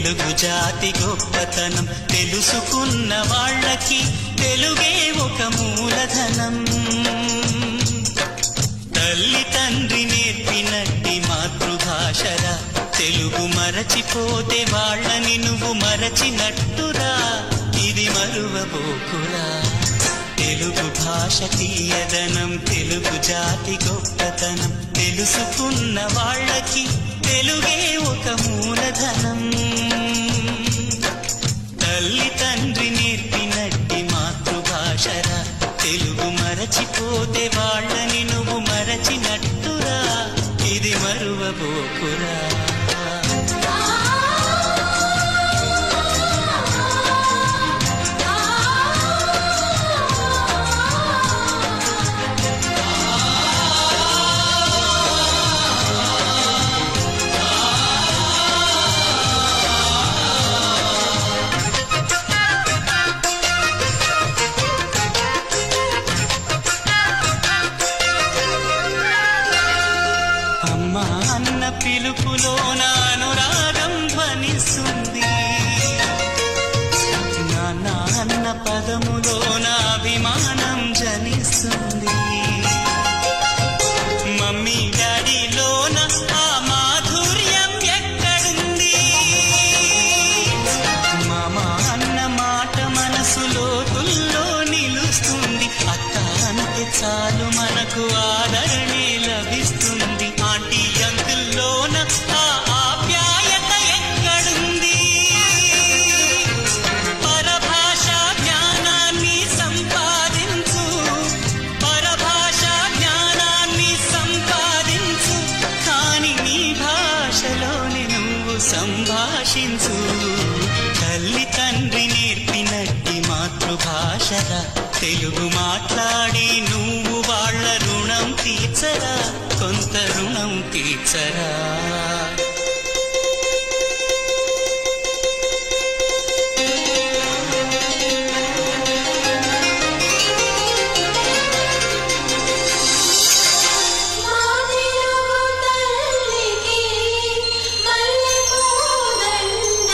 తెలుగు జాతి గొప్పతనం తెలుసుకున్న వాళ్ళకి తెలుగే ఒక మూలధనం. తల్లి తండ్రి నేర్పినట్టి మాతృభాషరా, తెలుగు మరచిపోతే వాళ్ళని నువ్వు మరచినట్టురా, ఇది మరువబోకురా. తెలుగు భాష తీయదనం, తెలుగు జాతి గొప్పతనం తెలుసుకున్న వాళ్ళకి తెలుగే ఒక మూలధనం. తల్లి తండ్రి నేర్పినట్టి మాతృభాషరా, తెలుగు మరచిపోతే వాళ్ళని నువ్వు మరచినట్టురా, ఇది మరువబోకురా. అన్న పిలుపులో నా అనురాగం ధ్వనిస్తుంది, నాన్న అన్న పదములో నా అభిమానం జనిస్తుంది. మమ్మీ డాడీలోన ఆ మాధుర్యం ఎక్కడుంది? మామ అన్న మాట మనసులో తుల్లో నిలుస్తుంది. అక్క అంటే చాలు మనకు ఆదరణే లభిస్తుంది. ఆంటీ అంకుల్లోన ఆ ఆప్యాయత ఎక్కడుంది? పరభాషా జ్ఞానాన్ని సంపాదించు, పరభాషా జ్ఞానాన్ని సంపాదించు, కాని నీ భాషలోని నువ్వు సంభాషించు. తల్లి తండ్రి నేర్పినట్టి మాతృభాషరా, తెలుగు మాట్లాడి నువ్వు వాళ్ళ రుణం తీర్చరా, కొంత రుణం తీర్చరా.